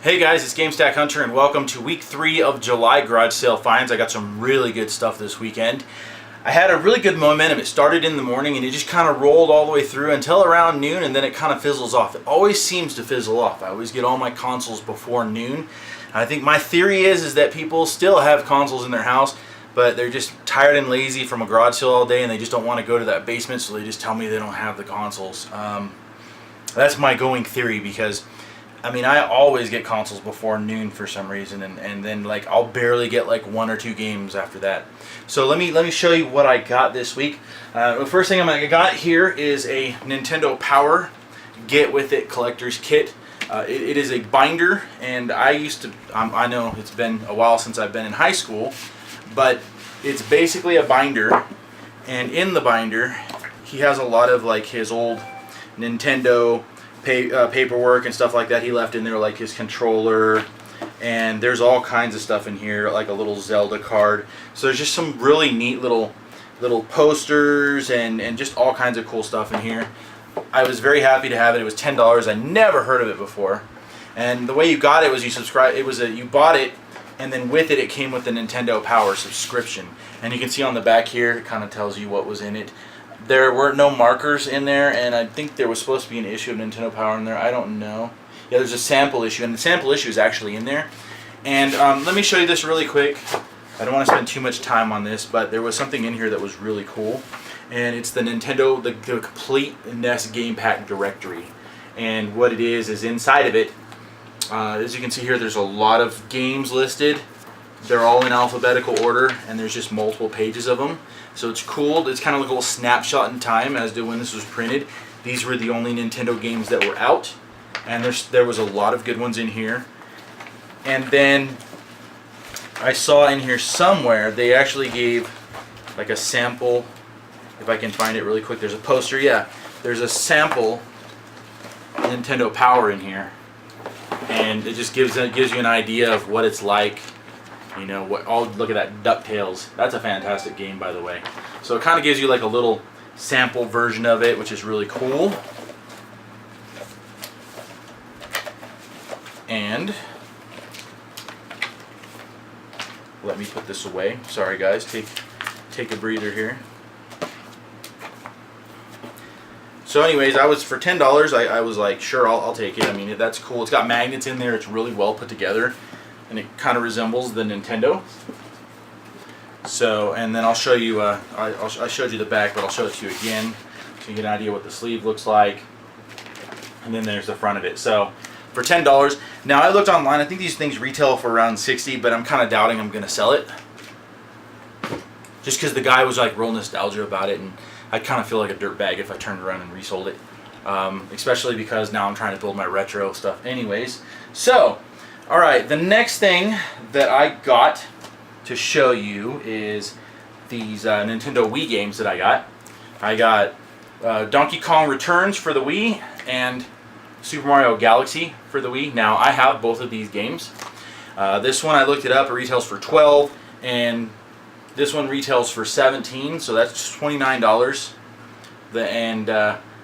Hey guys, it's GameStack Hunter and welcome to week 3 of July garage sale finds. I got some really good stuff this weekend. I had a really good momentum. It started in the morning and it just kind of rolled all the way through until around noon, and then it kind of fizzles off. It always seems to fizzle off. I always get all my consoles before noon. I think my theory is that people still have consoles in their house, but they're just tired and lazy from a garage sale all day and they just don't want to go to that basement, so they just tell me they don't have the consoles. That's my going theory, because I mean, I always get consoles before noon for some reason, and then like I'll barely get like 1 or 2 games after that. So let me show you what I got this week. The first thing I got here is a Nintendo Power Get With It Collector's Kit. It is a binder, and I know it's been a while since I've been in high school, but it's basically a binder, and in the binder he has a lot of like his old Nintendo paperwork and stuff like that he left in there, like his controller, and there's all kinds of stuff in here, like a little Zelda card. So there's just some really neat little posters and just all kinds of cool stuff in here. I was very happy to have it. It was $10. I never heard of it before, and the way you got it was you bought it, and then with it came with the Nintendo Power subscription. And you can see on the back here it kind of tells you what was in it. There were no markers in there, and I think there was supposed to be an issue of Nintendo Power in there. I don't know. Yeah, there's a sample issue, and the sample issue is actually in there. And let me show you this really quick. I don't want to spend too much time on this, but there was something in here that was really cool. And it's the Nintendo, the complete NES Game Pack Directory. And what it is inside of it, as you can see here, there's a lot of games listed. They're all in alphabetical order, and there's just multiple pages of them. So it's cool. It's kind of like a little snapshot in time as to when this was printed. These were the only Nintendo games that were out, and there was a lot of good ones in here. And then I saw in here somewhere they actually gave like a sample. If I can find it really quick, there's a poster. Yeah, there's a sample Nintendo Power in here, and it just gives you an idea of what it's like. You know, look at that, DuckTales. That's a fantastic game, by the way. So it kind of gives you like a little sample version of it, which is really cool. And let me put this away. Sorry guys, take a breather here. So anyways, for $10, I was like, sure, I'll take it. I mean, that's cool. It's got magnets in there. It's really well put together, and it kind of resembles the Nintendo. So, and then I'll show you, I showed you the back, but I'll show it to you again so you get an idea what the sleeve looks like. And then there's the front of it. So, for $10. Now, I looked online. I think these things retail for around $60, but I'm kind of doubting I'm going to sell it. Just because the guy was like real nostalgia about it, and I'd kind of feel like a dirtbag if I turned around and resold it. Especially because now I'm trying to build my retro stuff anyways. So, alright, the next thing that I got to show you is these Nintendo Wii games that I got. I got Donkey Kong Returns for the Wii and Super Mario Galaxy for the Wii. Now, I have both of these games. This one, I looked it up, it retails for $12, and this one retails for $17, so that's $29.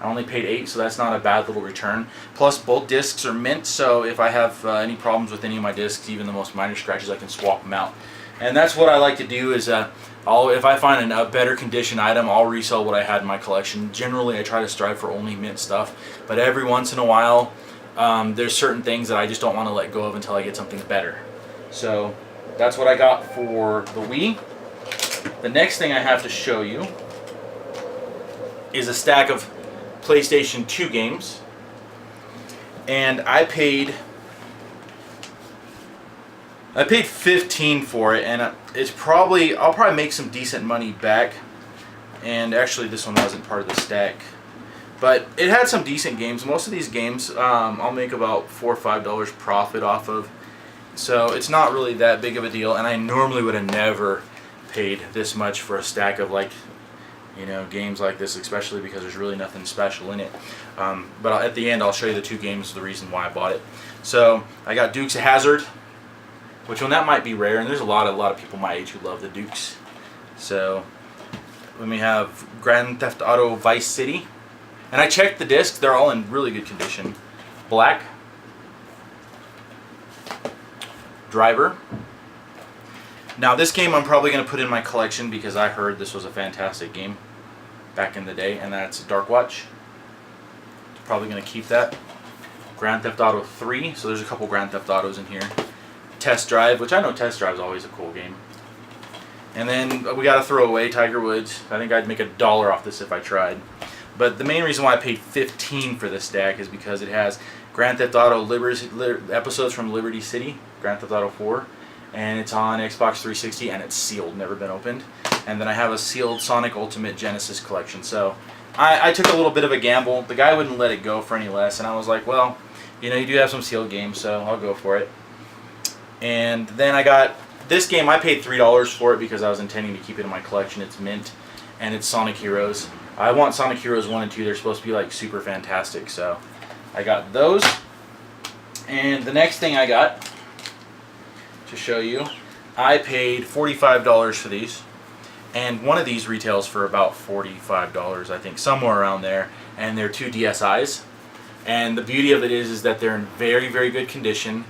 I only paid $8, so that's not a bad little return. Plus, both discs are mint, so if I have any problems with any of my discs, even the most minor scratches, I can swap them out. And that's what I like to do is, if I find a better condition item, I'll resell what I had in my collection. Generally, I try to strive for only mint stuff, but every once in a while, there's certain things that I just don't want to let go of until I get something better. So, that's what I got for the Wii. The next thing I have to show you is a stack of PlayStation 2 games, and I paid $15 for it, and I'll probably make some decent money back. And actually, this one wasn't part of the stack, but it had some decent games. Most of these games I'll make about $4 or $5 profit off of, so it's not really that big of a deal. And I normally would have never paid this much for a stack of games like this, especially because there's really nothing special in it. But at the end, I'll show you the 2 games, the reason why I bought it. So I got Dukes of Hazzard, which one that might be rare, and there's a lot of people my age who love the Dukes. So then we have Grand Theft Auto Vice City, and I checked the discs; they're all in really good condition. Black, Driver. Now this game I'm probably going to put in my collection because I heard this was a fantastic game back in the day, and that's Dark Watch. Probably going to keep that. Grand Theft Auto 3, so there's a couple Grand Theft Autos in here. Test Drive, which I know Test Drive is always a cool game. And then we got to throw away Tiger Woods. I think I'd make $1 off this if I tried. But the main reason why I paid $15 for this stack is because it has Grand Theft Auto episodes from Liberty City, Grand Theft Auto 4, and it's on Xbox 360 and it's sealed, never been opened. And then I have a sealed Sonic Ultimate Genesis collection. So I took a little bit of a gamble. The guy wouldn't let it go for any less, and I was like, well, you know, you do have some sealed games, so I'll go for it. And then I got this game. I paid $3 for it because I was intending to keep it in my collection. It's mint, and it's Sonic Heroes. I want Sonic Heroes 1 and 2. They're supposed to be like super fantastic, so I got those. And the next thing I got to show you, I paid $45 for these. And one of these retails for about $45, I think, somewhere around there. And they're 2 DSIs. And the beauty of it is that they're in very, very good condition.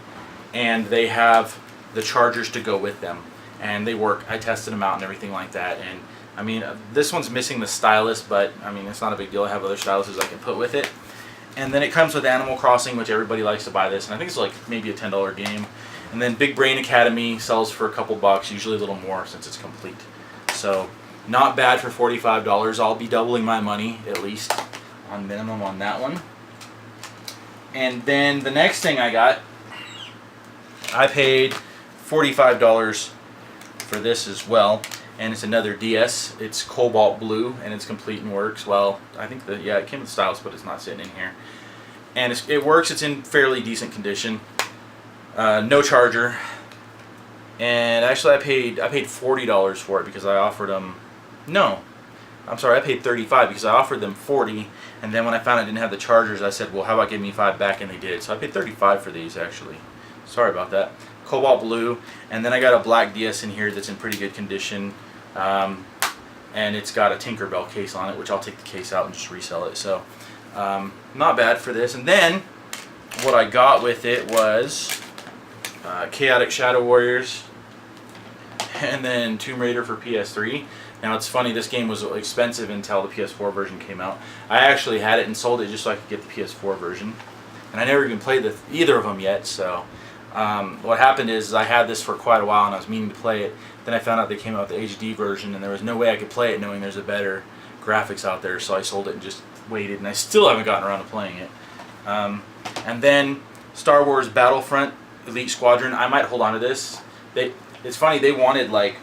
And they have the chargers to go with them. And they work. I tested them out and everything like that. And I mean, this one's missing the stylus, but I mean, it's not a big deal. I have other styluses I can put with it. And then it comes with Animal Crossing, which everybody likes to buy this. And I think it's like maybe a $10 game. And then Big Brain Academy sells for a couple bucks, usually a little more since it's complete. So not bad for $45. I'll be doubling my money at least on minimum on that one. And then the next thing I got, I paid $45 for this as well, and it's another DS. It's Cobalt Blue, and it's complete and works. Well, I think that, yeah, it came with stylus, but it's not sitting in here. And it works. It's in fairly decent condition. No charger. And actually, I paid $40 for it because I offered them. No, I'm sorry, I paid $35 because I offered them $40, and then when I found I didn't have the chargers, I said, well, how about give me $5 back, and they did. So I paid $35 for these actually. Sorry about that. Cobalt Blue, and then I got a black DS in here that's in pretty good condition, and it's got a Tinkerbell case on it, which I'll take the case out and just resell it. So not bad for this. And then what I got with it was Chaotic Shadow Warriors, and then Tomb Raider for PS3. Now it's funny, this game was expensive until the PS4 version came out. I actually had it and sold it just so I could get the PS4 version, and I never even played either of them yet. So what happened is I had this for quite a while and I was meaning to play it. Then I found out they came out with the HD version, and there was no way I could play it knowing there's a better graphics out there. So I sold it and just waited, and I still haven't gotten around to playing it. And then Star Wars Battlefront Elite Squadron. I might hold on to this. It's funny, they wanted like,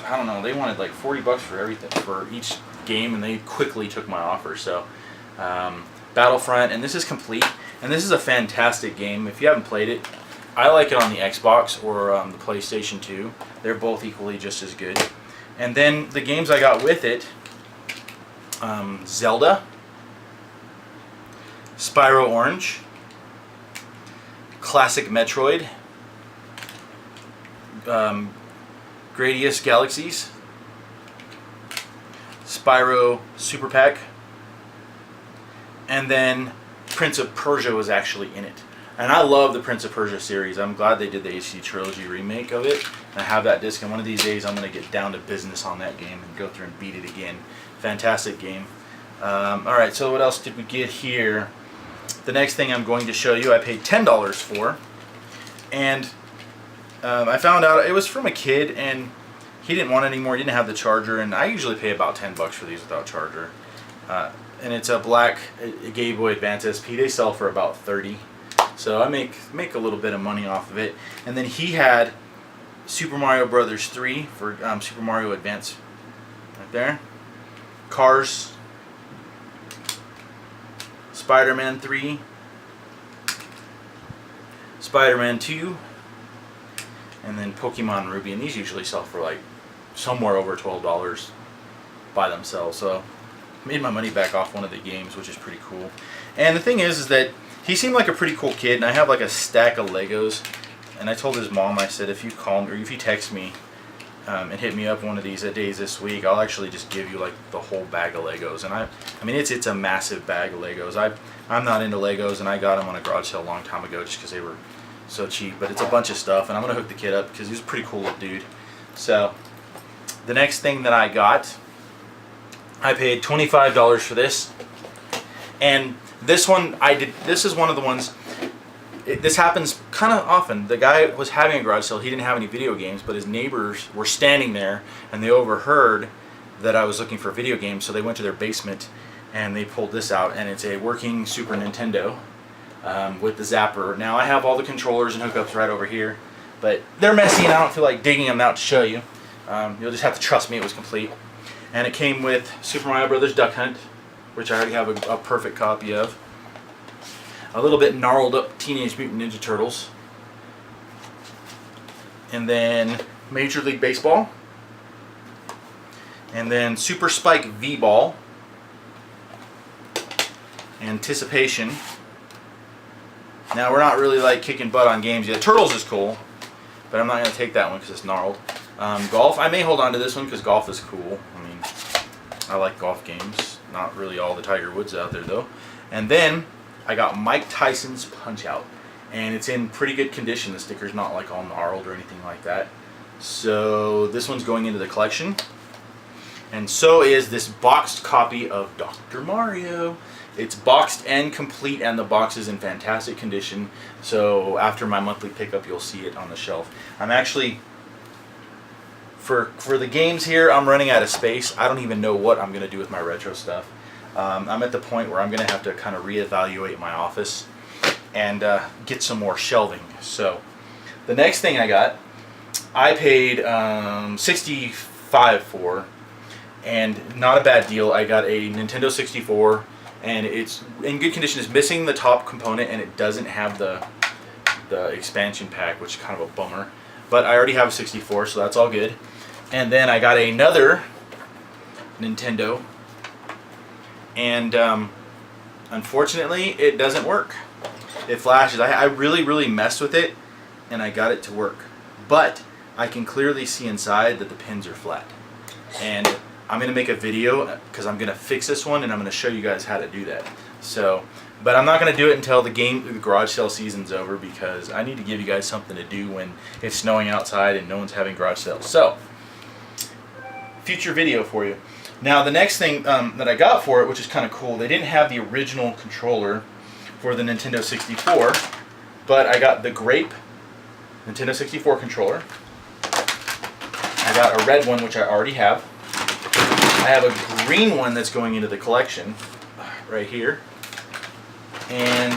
I don't know, they wanted like $40 for everything, for each game, and they quickly took my offer. So Battlefront, and this is complete, and this is a fantastic game. If you haven't played it, I like it on the Xbox or the PlayStation 2. They're both equally just as good. And then the games I got with it, Zelda, Spyro Orange, Classic Metroid, Gradius Galaxies, Spyro Super Pack, and then Prince of Persia was actually in it. And I love the Prince of Persia series. I'm glad they did the HD Trilogy remake of it. And I have that disc, and one of these days I'm going to get down to business on that game and go through and beat it again. Fantastic game. Alright, so what else did we get here? The next thing I'm going to show you, I paid $10 for. And I found out it was from a kid, and he didn't want it anymore. He didn't have the charger, and I usually pay about $10 for these without charger. And it's a black Game Boy Advance SP. They sell for about $30. So I make a little bit of money off of it. And then he had Super Mario Brothers 3 for Super Mario Advance, right there. Cars, Spider-Man 3, Spider-Man 2, and then Pokemon Ruby. And these usually sell for like somewhere over $12 by themselves. So I made my money back off one of the games, which is pretty cool. And the thing is that he seemed like a pretty cool kid, and I have like a stack of Legos. And I told his mom, I said, if you call me or if you text me and hit me up one of these days this week, I'll actually just give you like the whole bag of Legos. And I mean, it's a massive bag of Legos. I'm not into Legos, and I got them on a garage sale a long time ago just because they were so cheap, but it's a bunch of stuff, and I'm gonna hook the kid up because he's a pretty cool little dude. So the next thing that I got, I paid $25 for this, and this one this is one of the ones. This happens kind of often. The guy was having a garage sale. He didn't have any video games, but his neighbors were standing there, and they overheard that I was looking for video games, so they went to their basement and they pulled this out, and it's a working Super Nintendo with the zapper. Now I have all the controllers and hookups right over here, but they're messy and I don't feel like digging them out to show you. You'll just have to trust me it was complete. And it came with Super Mario Brothers Duck Hunt, which I already have a perfect copy of. A little bit gnarled up Teenage Mutant Ninja Turtles. And then Major League Baseball. And then Super Spike V-Ball. Anticipation. Now we're not really like kicking butt on games yet. Turtles is cool, but I'm not going to take that one because it's gnarled. Golf, I may hold on to this one because golf is cool. I mean, I like golf games. Not really all the Tiger Woods out there though. And then I got Mike Tyson's Punch-Out, and it's in pretty good condition. The sticker's not like all gnarled or anything like that. So this one's going into the collection, and so is this boxed copy of Dr. Mario. It's boxed and complete, and the box is in fantastic condition. So after my monthly pickup, you'll see it on the shelf. I'm actually, for the games here, I'm running out of space. I don't even know what I'm going to do with my retro stuff. I'm at the point where I'm going to have to kind of reevaluate my office and get some more shelving. So the next thing I got, I paid $65 for, and not a bad deal. I got a Nintendo 64, and it's in good condition. It's missing the top component, and it doesn't have the expansion pack, which is kind of a bummer. But I already have a 64, so that's all good. And then I got another Nintendo, and unfortunately it doesn't work. It flashes. I really messed with it, and I got it to work, but I can clearly see inside that the pins are flat, and I'm gonna make a video because I'm gonna fix this one, and I'm gonna show you guys how to do that. So, but I'm not gonna do it until the garage sale season's over, because I need to give you guys something to do when it's snowing outside and no one's having garage sales. So future video for you. Now the next thing that I got for it, which is kind of cool, they didn't have the original controller for the Nintendo 64, but I got the Grape Nintendo 64 controller. I got a red one, which I already have. I have a green one that's going into the collection right here, and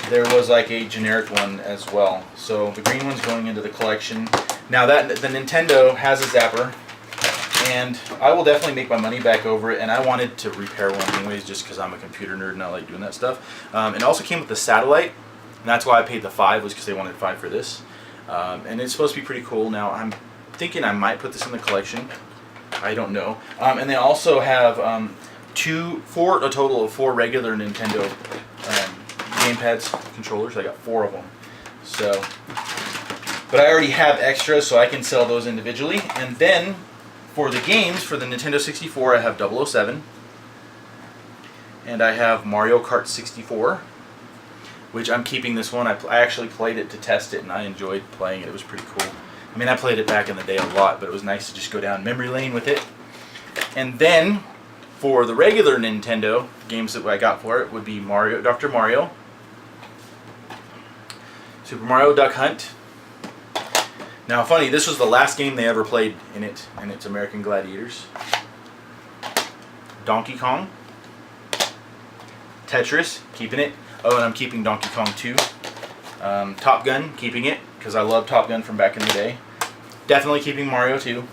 there was like a generic one as well. So the green one's going into the collection. Now that the Nintendo has a zapper, and I will definitely make my money back over it, and I wanted to repair one anyways just because I'm a computer nerd and I like doing that stuff. It also came with the satellite, and that's why I paid the $5, was because they wanted $5 for this. And it's supposed to be pretty cool. Now I'm thinking I might put this in the collection. I don't know. And they also have a total of 4 regular Nintendo gamepads controllers. I got 4 of them. So, but I already have extras, so I can sell those individually. And then for the games, for the Nintendo 64, I have 007, and I have Mario Kart 64, which I'm keeping this one. I actually played it to test it, and I enjoyed playing it. It was pretty cool. I mean, I played it back in the day a lot, but it was nice to just go down memory lane with it. And then for the regular Nintendo games that I got for it would be Dr. Mario, Super Mario Duck Hunt. Now, funny, this was the last game they ever played in it, and it's American Gladiators. Donkey Kong. Tetris, keeping it. Oh, and I'm keeping Donkey Kong 2. Top Gun, keeping it, because I love Top Gun from back in the day. Definitely keeping Mario 2.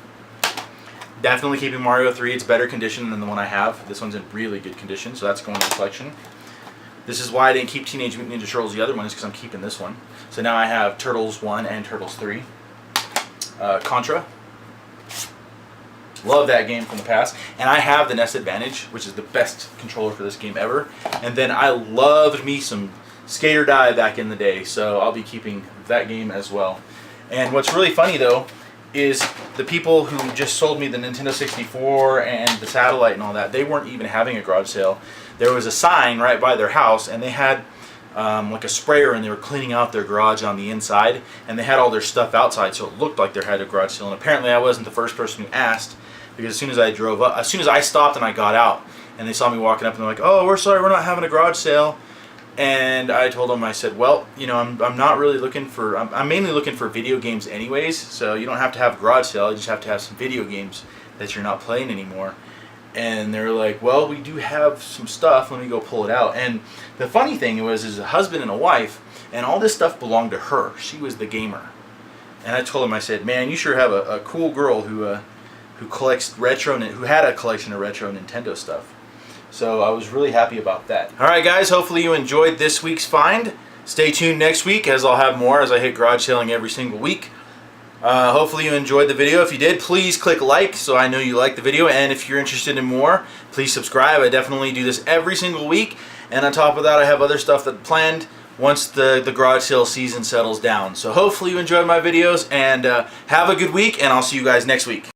Definitely keeping Mario 3. It's better condition than the one I have. This one's in really good condition, so that's going in the collection. This is why I didn't keep Teenage Mutant Ninja Turtles, the other one, is because I'm keeping this one. So now I have Turtles 1 and Turtles 3. Contra. Love that game from the past. And I have the NES Advantage, which is the best controller for this game ever. And then I loved me some Skate or Die back in the day, so I'll be keeping that game as well. And what's really funny though is the people who just sold me the Nintendo 64 and the satellite and all that, they weren't even having a garage sale. There was a sign right by their house, and they had like a sprayer, and they were cleaning out their garage on the inside, and they had all their stuff outside, so it looked like they had a garage sale. And apparently I wasn't the first person who asked, because as soon as I stopped and I got out, and they saw me walking up, and they're like, "Oh, we're sorry, we're not having a garage sale." And I told them, I said, well, you know, I'm not really looking for, I'm mainly looking for video games anyways, so you don't have to have a garage sale, you just have to have some video games that you're not playing anymore. And they're like, well, we do have some stuff, let me go pull it out. And the funny thing was, is a husband and a wife, and all this stuff belonged to her. She was the gamer. And I told him, I said, man, you sure have a cool girl who collects who had a collection of retro Nintendo stuff. So I was really happy about that. Alright guys, hopefully you enjoyed this week's find. Stay tuned next week, as I'll have more, as I hit garage selling every single week. Hopefully you enjoyed the video. If you did, please click like so I know you liked the video. And if you're interested in more, please subscribe. I definitely do this every single week. And on top of that, I have other stuff that planned once the garage sale season settles down. So hopefully you enjoyed my videos, and have a good week, and I'll see you guys next week.